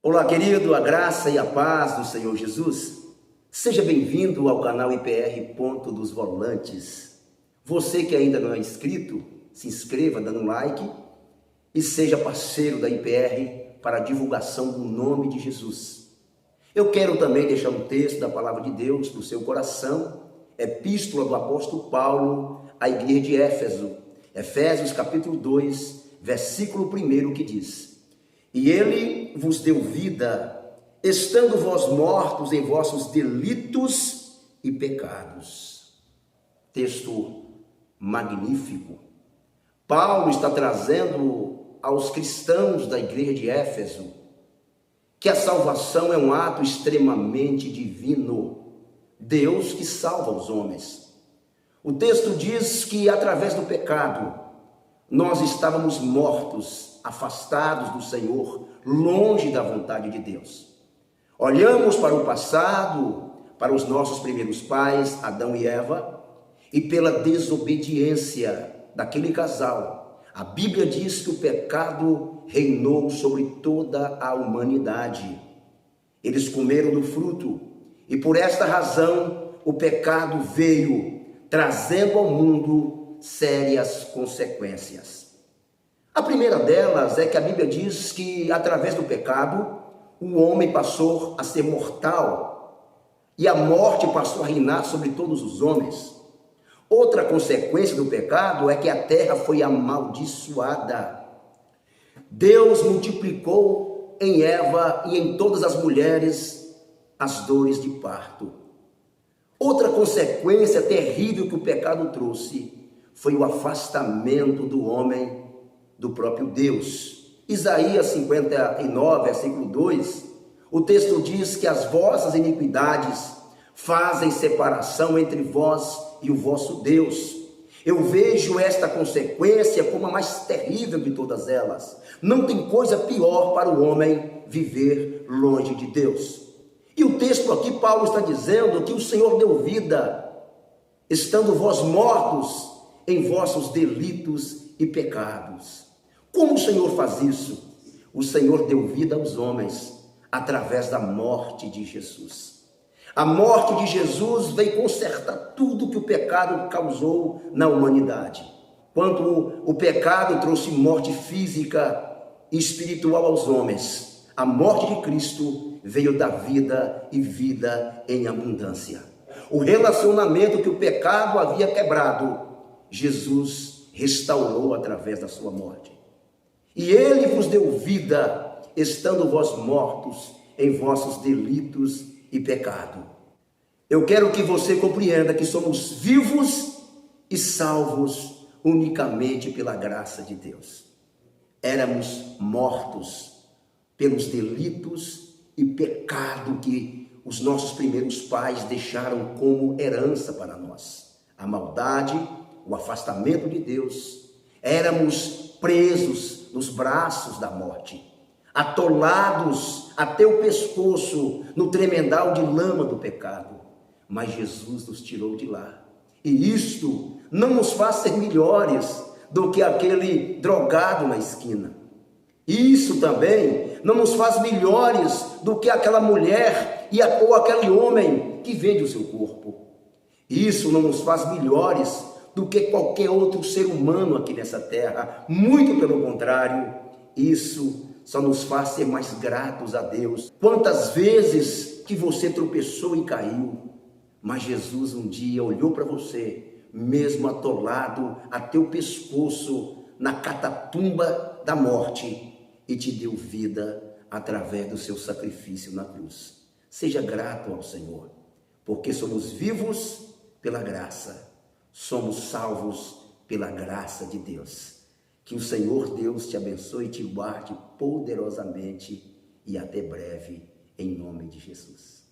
Olá, querido, a graça e a paz do Senhor Jesus. Seja bem-vindo ao canal IPR Ponto dos Volantes. Você que ainda não é inscrito, se inscreva dando um like e seja parceiro da IPR para a divulgação do nome de Jesus. Eu quero também deixar um texto da Palavra de Deus no seu coração, Epístola do Apóstolo Paulo à igreja de Éfeso, Efésios capítulo 2, versículo 1, que diz: E ele vos deu vida, estando vós mortos em vossos delitos e pecados. Texto magnífico. Paulo está trazendo aos cristãos da igreja de Éfeso que a salvação é um ato extremamente divino. Deus que salva os homens. O texto diz que através do pecado nós estávamos mortos, afastados do Senhor, longe da vontade de Deus. Olhamos para o passado, para os nossos primeiros pais, Adão e Eva, e pela desobediência daquele casal, a Bíblia diz que o pecado reinou sobre toda a humanidade. Eles comeram do fruto, e por esta razão o pecado veio, trazendo ao mundo sérias consequências. A primeira delas é que a Bíblia diz que através do pecado o homem passou a ser mortal e a morte passou a reinar sobre todos os homens. Outra consequência do pecado é que a terra foi amaldiçoada. Deus multiplicou em Eva e em todas as mulheres as dores de parto. Outra consequência terrível que o pecado trouxe foi o afastamento do homem do próprio Deus. Isaías 59, versículo 2, o texto diz que as vossas iniquidades fazem separação entre vós e o vosso Deus. Eu vejo esta consequência como a mais terrível de todas elas. Não tem coisa pior para o homem viver longe de Deus. E o texto aqui, Paulo está dizendo que o Senhor deu vida, estando vós mortos em vossos delitos e pecados. Como o Senhor faz isso? O Senhor deu vida aos homens através da morte de Jesus. A morte de Jesus veio consertar tudo que o pecado causou na humanidade. Quando o pecado trouxe morte física e espiritual aos homens, a morte de Cristo veio dar vida e vida em abundância. O relacionamento que o pecado havia quebrado, Jesus restaurou através da sua morte. E ele vos deu vida, estando vós mortos em vossos delitos e pecado. Eu quero que você compreenda que somos vivos e salvos unicamente pela graça de Deus. Éramos mortos pelos delitos e pecado que os nossos primeiros pais deixaram como herança para nós. A maldade, o afastamento de Deus. Éramos presos nos braços da morte, atolados até o pescoço no tremedal de lama do pecado. Mas Jesus nos tirou de lá. E isto não nos faz ser melhores do que aquele drogado na esquina. Isso também não nos faz melhores do que aquela mulher ou aquele homem que vende o seu corpo. Isso não nos faz melhores do que qualquer outro ser humano aqui nessa terra. Muito pelo contrário, isso só nos faz ser mais gratos a Deus. Quantas vezes que você tropeçou e caiu, mas Jesus um dia olhou para você, mesmo atolado até o pescoço na catatumba da morte, e te deu vida através do seu sacrifício na cruz. Seja grato ao Senhor, porque somos vivos pela graça, somos salvos pela graça de Deus. Que o Senhor Deus te abençoe e te guarde poderosamente, e até breve, em nome de Jesus.